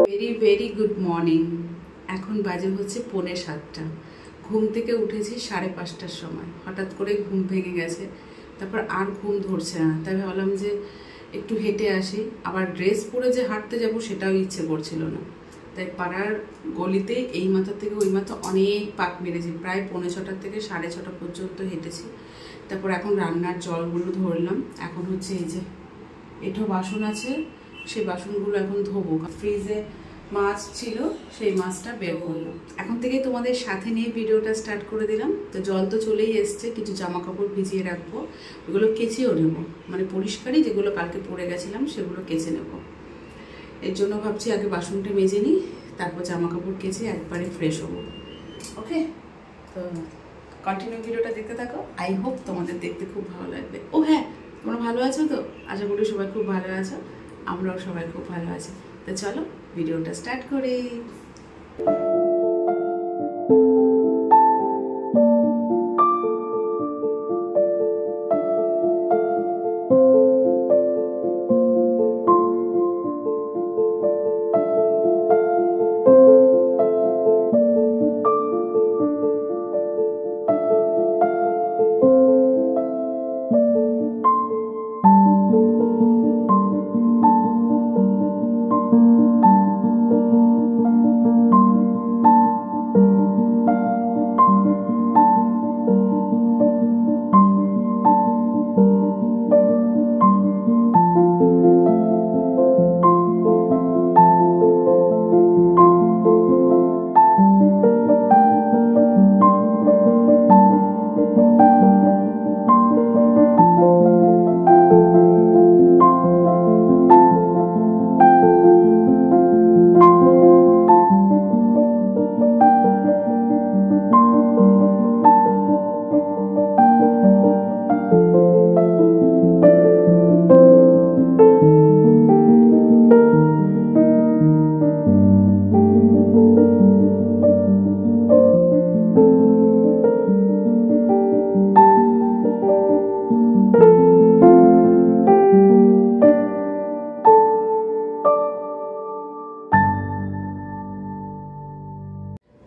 Very very good morning. এখন বাজে হচ্ছে 6:45। ঘুম থেকে উঠেছি 5:30টার সময়। হঠাৎ করে ঘুম ভেঙে গেছে, তারপর আর ঘুম ধরছে না। তাই ভাবলাম যে একটু হেঁটে আসি। আবার ড্রেস পরে যে হাঁটতে যাব সেটাও ইচ্ছে করছিল না। তাই পাড়ার গলিতে এই মাথা থেকে ওই মাথা অনেক পাক মেরেছি। প্রায় 5:45 থেকে 6:30 পর্যন্ত হেঁটেছি। তারপর এখন রান্নার জলগুলো ধরলাম। এখন হচ্ছে এই যে এঁঠো বাসন আছে, সেই বাসনগুলো এখন ধোবো। ফ্রিজে মাছ ছিল, সেই মাছটা বের করলাম। এখন থেকেই তোমাদের সাথে নিয়ে ভিডিওটা স্টার্ট করে দিলাম। তো জল তো চলেই এসছে, কিছু জামা কাপড় ভিজিয়ে রাখবো, ওগুলো কেচেও নেবো। মানে পরিষ্কারই যেগুলো কালকে পরে গেছিলাম সেগুলো কেচে নেব। এর জন্য ভাবছি আগে বাসনটা মেজে নিই, তারপর জামা কাপড় কেচে একবারে ফ্রেশ হবো। ওকে, তো কন্টিনিউ ভিডিওটা দেখতে থাকো। আই হোপ তোমাদের দেখতে খুব ভালো লাগবে। ও হ্যাঁ, তোমরা ভালো আছো তো? আশা করি সবাই খুব ভালো আছো, আমরাও সবাই খুব ভালো আছি। তো চলো ভিডিওটা স্টার্ট করি।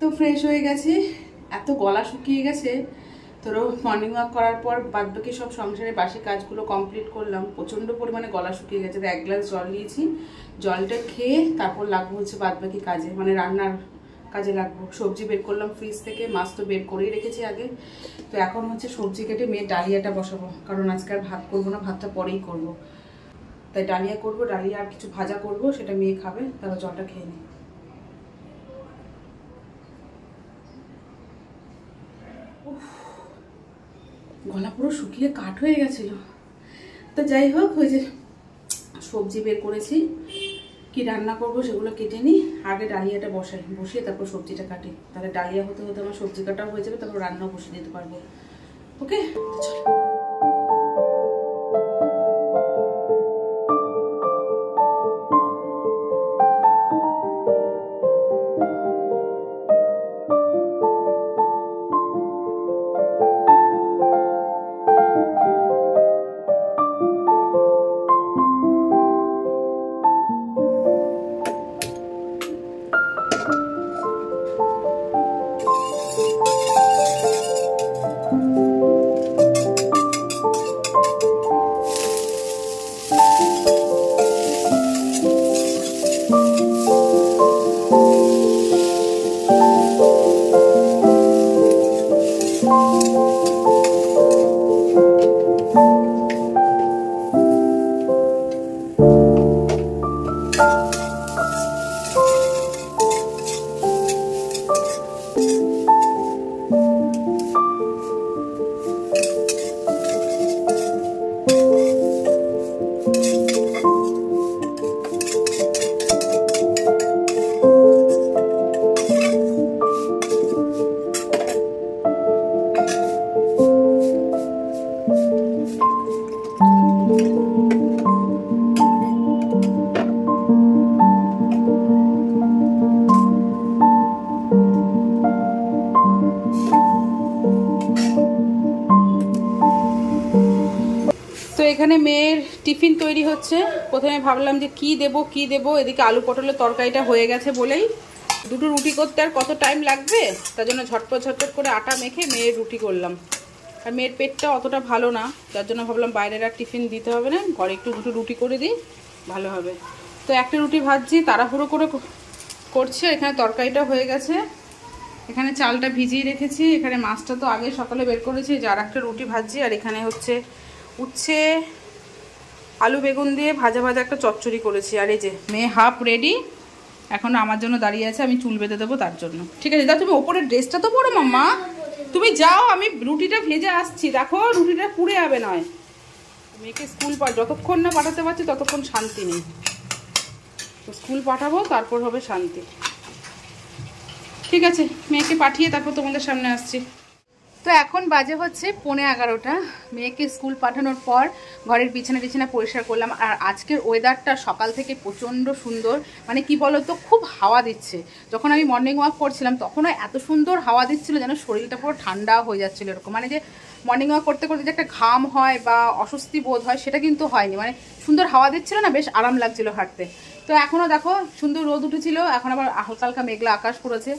তো ফ্রেশ হয়ে গেছি, এত গলা শুকিয়ে গেছে। ধরো মর্নিং ওয়াক করার পর বাদবাকি সব সংসারের বাসি কাজগুলো কমপ্লিট করলাম। প্রচণ্ড পরিমাণে গলা শুকিয়ে গেছে। তো 1 গ্লাস জল নিয়েছি, জলটা খেয়ে তারপর লাগবো হচ্ছে বাদবাকি কাজে, মানে রান্নার কাজে লাগবো। সবজি বের করলাম ফ্রিজ থেকে, মাছ তো বের করেই রেখেছি আগে। তো এখন হচ্ছে সবজি কেটে মেয়ের ডালিয়াটা বসাবো, কারণ আজকে আর ভাত করবো না, ভাতটা পরেই করব। তাই ডালিয়া করবো, ডালিয়া আর কিছু ভাজা করবো, সেটা মেয়ে খাবে। তারপর জলটা খেয়ে নিই। গলা পুরো শুকিয়ে কাঠ হয়ে গেছিল। তো যাই হোক, ওই যে সবজি বের করেছি, কি রান্না করব সেগুলো কেটে নিই। আগে ডালিয়াটা বসিয়ে তারপর সবজিটা কাটি। তাহলে ডালিয়া হতে হতে আমার সবজি কাটাও হয়ে যাবে, তারপর রান্নাও বসিয়ে দিতে পারবো। ওকে, চলো। টিফিন তৈরি হচ্ছে। প্রথমে ভাবলাম যে কি দেব, এদিকে আলু পটলের তরকারিটা হয়ে গেছে বলেই দুটো রুটি করতে আর কত টাইম লাগবে, তার জন্য ঝটপট করে আটা মেখে মেয়ের রুটি করলাম। আর মেয়ের পেটটা অতটা ভালো না, যার জন্য ভাবলাম বাইরের আর টিফিন দিতে হবে না, ঘরে একটু দুটো রুটি করে দিই, ভালো হবে। তো একটা রুটি ভাজছি, তাড়াহুড়ো করে করছি। এখানে তরকারিটা হয়ে গেছে, এখানে চালটা ভিজিয়ে রেখেছি, এখানে মাছটা তো আগে সকালে বের করেছি, যার একটা রুটি ভাজছি। আর এখানে হচ্ছে উচ্ছে আলু বেগুন দিয়ে ভাজা একটা চচ্চড়ি করেছি। আর এই যে মেয়ে হাফ রেডি, এখন আমার জন্য দাঁড়িয়ে আছে, আমি চুল বেঁধে দেবো তার জন্য। ঠিক আছে, দাও তুমি ওপরের ড্রেসটা তো পরো মাম্মা, তুমি যাও, আমি রুটিটা ভেজে আসছি। দেখো রুটিটা পুড়ে যাবে নয়। মেয়েকে স্কুল যতক্ষণ না পাঠাতে পারছি ততক্ষণ শান্তি নেই, তো স্কুল পাঠাবো তারপর হবে শান্তি। ঠিক আছে, মেয়েকে পাঠিয়ে তারপর তোমাদের সামনে আসছি। তো এখন বাজে হচ্ছে 11:15। মেয়েকে স্কুল পাঠানোর পর ঘরের বিছানা পরিষ্কার করলাম। আর আজকের ওয়েদারটা সকাল থেকে প্রচণ্ড সুন্দর, মানে কি বলো তো, খুব হাওয়া দিচ্ছে। যখন আমি মর্নিং ওয়াক করছিলাম তখনও এত সুন্দর হাওয়া দিচ্ছিল, যেন শরীরটা পুরো ঠান্ডা হয়ে যাচ্ছিলো এরকম। মানে যে মর্নিং ওয়াক করতে যে একটা ঘাম হয় বা অস্বস্তি বোধ হয়, সেটা কিন্তু হয়নি। মানে সুন্দর হাওয়া দিচ্ছিল না, বেশ আরাম লাগছিল হাঁটতে। তো এখনও দেখো সুন্দর রোদ উঠেছিল, এখন আবার হালকা হালকা মেঘলা আকাশ পড়েছে।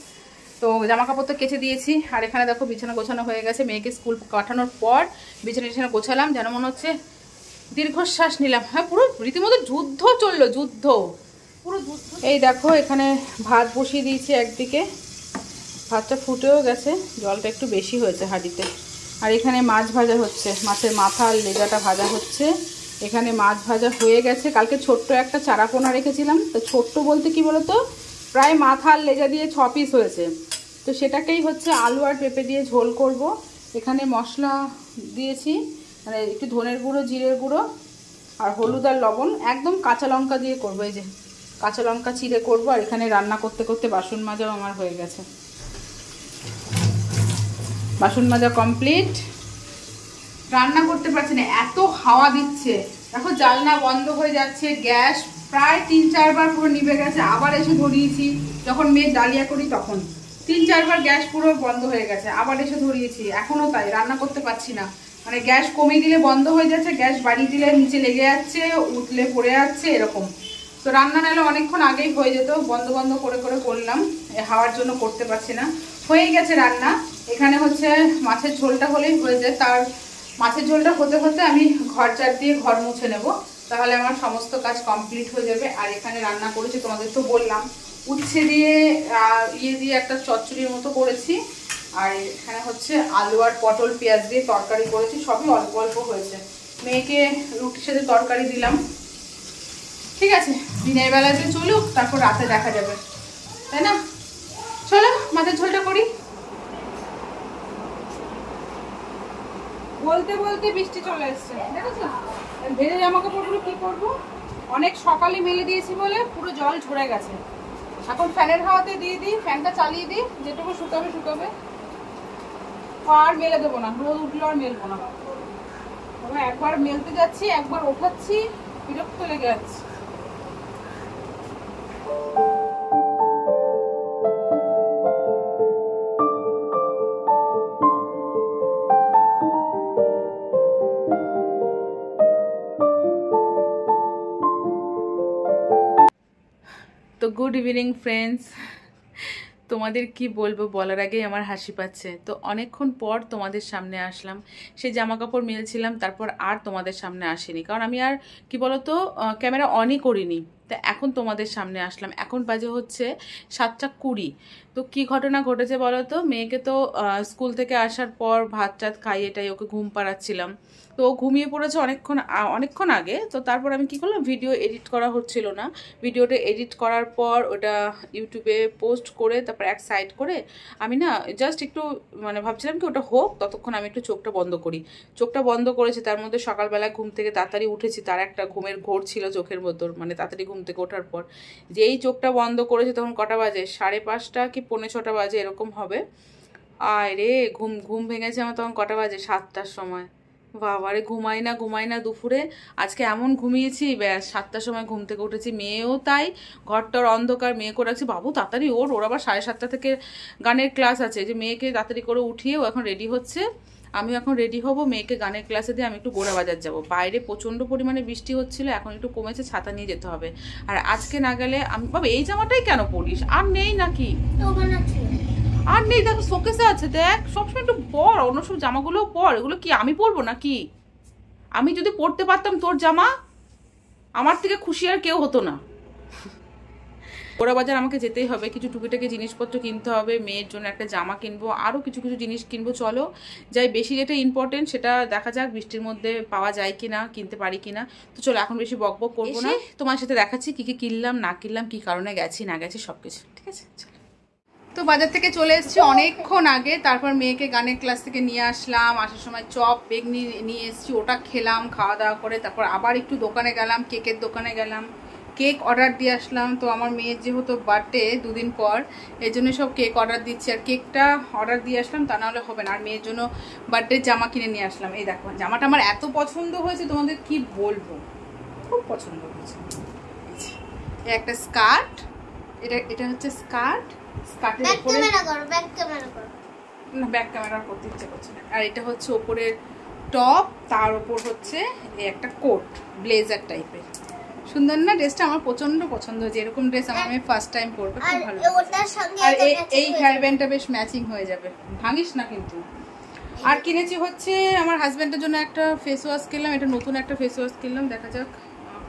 তো জামা কাপড় তো কেচে দিয়েছি। আর এখানে দেখো বিছানা গোছানো হয়ে গেছে। মেয়েকে স্কুল পাঠানোর পর বিছানা গোছালাম, যেন মনে হচ্ছে দীর্ঘশ্বাস নিলাম। হ্যাঁ, পুরো রীতিমতো যুদ্ধ চললো, যুদ্ধ, পুরো যুদ্ধ। এই দেখো এখানে ভাত বসিয়ে দিয়েছি একদিকে, ভাতটা ফুটেও গেছে, জলটা একটু বেশি হয়েছে হাঁড়িতে। আর এখানে মাছ ভাজা হচ্ছে, মাছের মাথা আর লেজাটা ভাজা হচ্ছে। এখানে মাছ ভাজা হয়ে গেছে। কালকে ছোট্ট একটা চারাপোনা রেখেছিলাম, তো ছোট্ট বলতে কি বলতো, প্রায় মাথা আর লেজা দিয়ে 6 পিস হয়েছে। তো সেটাকেই হচ্ছে আলু আর পেঁপে দিয়ে ঝোল করব। এখানে মশলা দিয়েছি, মানে একটু ধনের গুঁড়ো, জিরের গুঁড়ো আর হলুদ আর লবণ, একদম কাঁচা লঙ্কা দিয়ে করবো। এই যে কাঁচা লঙ্কা চিড়ে করবো। আর এখানে রান্না করতে করতে বাসন মাজাও আমার হয়ে গেছে, বাসন মাজা কমপ্লিট। রান্না করতে পারছি না, এত হাওয়া দিচ্ছে। দেখো জানলা বন্ধ হয়ে যাচ্ছে, গ্যাস প্রায় 3-4 বার পুরো নিভে গেছে। আবার এসে ধরিয়েছি, যখন মেয়ের ডালিয়া করি তখন 3-4 বার গ্যাস পুরো বন্ধ হয়ে গেছে, আবার এসে ধরিয়েছি। এখনও তাই, রান্না করতে পারছি না। মানে গ্যাস কমিয়ে দিলে বন্ধ হয়ে যাচ্ছে, গ্যাস বাড়িয়ে দিলে নিচে লেগে যাচ্ছে, উঠলে পড়ে যাচ্ছে, এরকম। তো রান্না নাহলে অনেকক্ষণ আগেই হয়ে যেত, বন্ধ করে করলাম, হাওয়ার জন্য করতে পারছি না। হয়ে গেছে রান্না। এখানে হচ্ছে মাছের ঝোলটা হলেই হয়ে যায়। তার মাছের ঝোলটা হতে হতে আমি ঘর চার দিয়ে ঘর মুছে নেব, তাহলে আমার সমস্ত কাজ কমপ্লিট হয়ে যাবে। আর এখানে রান্না করেছি, তোমাদের তো বললাম, উচ্ছে দিয়ে দিয়ে একটা চচ্চড়ির মতো করেছি। আর এখানে হচ্ছে আলু আর পটল পেঁয়াজ দিয়ে তরকারি করেছি, সবই অল্প অল্প হয়েছে। মেয়েকে রুটির সাথে তরকারি দিলাম। ঠিক আছে, দিনের বেলাতে চলুক, তারপর রাতে দেখা যাবে, তাই না? চলো মাছের ঝোলটা করি। বলতে বলতে বৃষ্টি চলে এসছে, দেখেছো? ভেজে জামা কাপড়গুলো কি করবো, অনেক সকালে মেলে দিয়েছি বলে পুরো জল ঝরে গেছে। এখন ফ্যানের হাওয়াতে দিয়ে দিই, ফ্যানটা চালিয়ে দিই, যেটুকু শুকাবে। আর মেলে দেবো না, রোদ উঠলো আর মেলবো না। একবার মেলতে যাচ্ছি, একবার ওঠাচ্ছি, বিরক্ত লেগে যাচ্ছে। তো গুড ইভিনিং ফ্রেন্ডস, তোমাদের কি বলবো, বলার আগেই আমার হাসি পাচ্ছে। তো অনেকক্ষণ পর তোমাদের সামনে আসলাম। সেই জামা কাপড় মেলছিলাম, তারপর আর তোমাদের সামনে আসিনি, কারণ আমি আর কি বলতো ক্যামেরা অনই করিনি। তা এখন তোমাদের সামনে আসলাম। এখন বাজে হচ্ছে 7:20। তো কি ঘটনা ঘটেছে বলো তো, মেয়েকে তো স্কুল থেকে আসার পর ভাত টাত খাইয়ে ওকে ঘুম পাড়াচ্ছিলাম। তো ও ঘুমিয়ে পড়েছে অনেকক্ষণ আগে। তো তারপর আমি কি করলাম, ভিডিও এডিট করা হচ্ছিল না, ভিডিওটা এডিট করার পর ওটা ইউটিউবে পোস্ট করে তারপর এক সাইড করে আমি না জাস্ট একটু মানে ভাবছিলাম কি ওটা হোক, ততক্ষণ আমি একটু চোখটা বন্ধ করি। চোখটা বন্ধ করেছি, তার মধ্যে সকালবেলা ঘুম থেকে তাড়াতাড়ি উঠেছি, তার একটা ঘুমের ঘোর ছিল চোখের মধ্যে, মানে তাড়াতাড়ি ঘুম থেকে ওঠার পর যেই চোখটা বন্ধ করেছে তখন কটা বাজে, 5:30 কি 6:45 বাজে এরকম হবে। আয় রে, ঘুম ভেঙেছে আমার তখন কটা বাজে, 7টার সময়। বাবারে, ঘুমাই না দুপুরে। আজকে এমন ঘুমিয়েছি, ব্যাস 7টার সময় ঘুম থেকে উঠেছি। মেয়েও তাই, ঘরটার অন্ধকার, মেয়েকে রাখছি, বাবু তাড়াতাড়ি ওর আবার 7:30 থেকে গানের ক্লাস আছে, যে মেয়েকে তাড়াতাড়ি করে উঠিয়ে ও এখন রেডি হচ্ছে। আমি এখন রেডি হব, মেয়েকে গানের ক্লাসে দিয়ে আমি একটু গোড়া বাজার যাব। বাইরে প্রচণ্ড পরিমাণে বৃষ্টি হচ্ছিল, এখন একটু কমেছে, ছাতা নিয়ে যেতে হবে। আর আজকে না গেলে আমি বাবা এই জামাটাই কেন পরিস? আর নেই নাকি? আর নেই, দেখো শোকেসে আছে, দেখ সবসময় একটু পর, অন্য সব জামাগুলোও পর, এগুলো কি আমি পরবো নাকি? আমি যদি পরতে পারতাম তোর জামা, আমার থেকে খুশি আর কেউ হতো না। গোড়া বাজার আমাকে যেতেই হবে, কিছু টুকিটাকি জিনিসপত্র কিনতে হবে, মেয়ের জন্য একটা জামা কিনবো, আরও কিছু কিছু জিনিস কিনবো। চলো যাই, বেশি যেটা ইম্পর্টেন্ট সেটা দেখা যাক বৃষ্টির মধ্যে পাওয়া যায় কিনা, কিনতে পারি কিনা। তো চলো এখন বেশি বক বক করবো না, তোমার সাথে দেখাচ্ছি কি কি কিনলাম না কিনলাম, কি কারণে গেছি না গেছি সব কিছু, ঠিক আছে? চলো। তো বাজার থেকে চলে এসেছি অনেকক্ষণ আগে, তারপর মেয়েকে গানের ক্লাস থেকে নিয়ে আসলাম, আসার সময় চপ বেগনি নিয়ে এসেছি, ওটা খেলাম, খাওয়া দাওয়া করে তারপর আবার একটু দোকানে গেলাম, কেকের দোকানে গেলাম, কেক অর্ডার দিয়ে আসলাম। তো আমার মেয়ের যেহেতু বার্থডে দুদিন পর, এই জন্য সব কেক অর্ডার দিচ্ছি, আর কেকটা অর্ডার দিয়ে আসলাম, তা নাহলে হবে না। আর মেয়ের জন্য বার্থডে জামা কিনে নিয়ে আসলাম। এই দেখো জামাটা আমার এত পছন্দ হয়েছে, তোমাদের কি বলবো, খুব পছন্দ হয়েছে। এই একটা স্কার্ট, এটা হচ্ছে স্কার্ট, স্কার্টের উপরে না ব্যাক ক্যামেরা করতে ইচ্ছে করছে না। আর এটা হচ্ছে ওপরের টপ, তার উপর হচ্ছে এই একটা কোট, ব্লেজার টাইপের। সুন্দর না ড্রেসটা? আমার প্রচন্ড পছন্দ হয়েছে, এরকম ড্রেস আমি ফার্স্ট টাইম পরবো, খুব ভালো। আর এই হেয়ার ব্যান্ডটা বেশ ম্যাচিং হয়ে যাবে, ভাঙিস না কিন্তু। আর কিনেছি হচ্ছে আমার হাজব্যান্ডের জন্য একটা ফেস ওয়াশ কিনলাম, এটা নতুন একটা ফেস ওয়াশ কিনলাম, দেখা যাক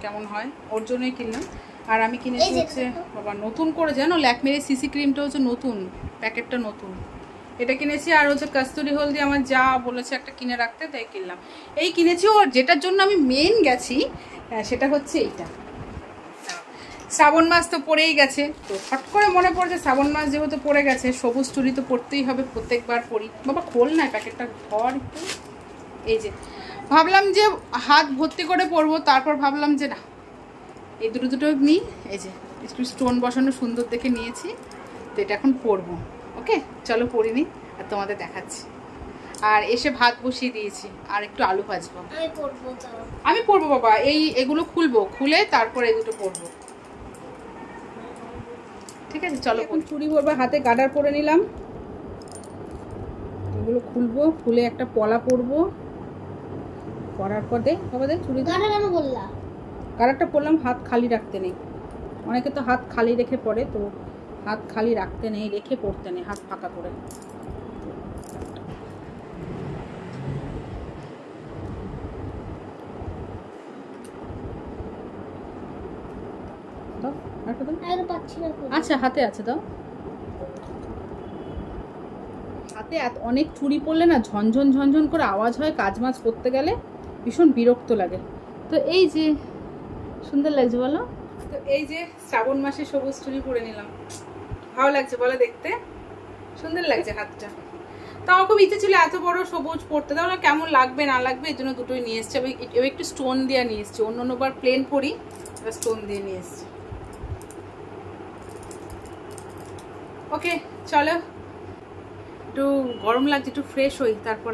কেমন হয়, ওর জন্যই কিনলাম। আর আমি কিনেছি হচ্ছে বাবা নতুন করে, জানো ল্যাকমের সিসি ক্রিমটা হচ্ছে নতুন, প্যাকেটটা নতুন, এটা কিনেছি। আর হচ্ছে কস্তুরি হলদি আমার যা বলেছে একটা কিনে রাখতে, তাই কিনলাম। এই কিনেছি, ওর যেটার জন্য আমি মেন গেছি সেটা হচ্ছে এইটা। শ্রাবণ মাস তো পড়েই গেছে, তো হট করে মনে পড়ছে শ্রাবণ মাস যেহেতু পড়ে গেছে, সবুজ চুড়ি তো পরতেই হবে, প্রত্যেকবার পরি। বাবা খোল না প্যাকেটটা, ঘর একটু। এই যে ভাবলাম যে হাত ভর্তি করে পরবো, তারপর ভাবলাম যে না এই দুটো নিই। এই যে একটু স্টোন বসানো সুন্দর দেখে নিয়েছি, তো এটা এখন পরবো। ওকে চলো পরিনি আর তোমাদের দেখাচ্ছি। আর এসে ভাত বসিয়ে দিয়েছি, আর একটু আলু ভাজবো। আমি পরবো বাবা, এগুলো খুলবো, খুলে তারপর এই দুটো পরবো, ঠিক আছে? চলো এখন চুড়ি পরবো, হাতে গার্ডার পরে নিলাম, এগুলো খুলবো, খুলে একটা পলা পরবো, পরার পর দে বাবা দে চুড়ি। কেন বললা গার্ডারটা পরলাম? হাত খালি রাখতে নেই, অনেকে তো হাত খালি রেখে পরে, তো হাত খালি রাখতে নেই, রেখে পড়তে নেই, হাত ফাঁকা করে। আচ্ছা হাতে আছে দাও। হাতে অনেক চুড়ি পরলে না ঝনঝন ঝনঝন করে আওয়াজ হয়, কাজ মাজ করতে গেলে ভীষণ বিরক্ত লাগে। তো এই যে সুন্দর লাগছে বলো, তো এই যে শ্রাবণ মাসে সবুজ চুড়ি পরে নিলাম, ভালো লাগছে বলো দেখতে, সুন্দর লাগছে হাতটা। তো আমার খুব ইচ্ছে ছিল এত বড় সবুজ পরতে, তাহলে কেমন লাগবে না লাগবে, এই জন্য দুটোই নিয়ে এসছি। আমি একটু স্টোন দিয়ে নিয়ে এসছি, অন্যবার প্লেন পরি, এবার স্টোন দিয়ে নিয়ে এসছি। ওকে চলো, একটু গরম লাগছে, একটু ফ্রেশ হই, তারপর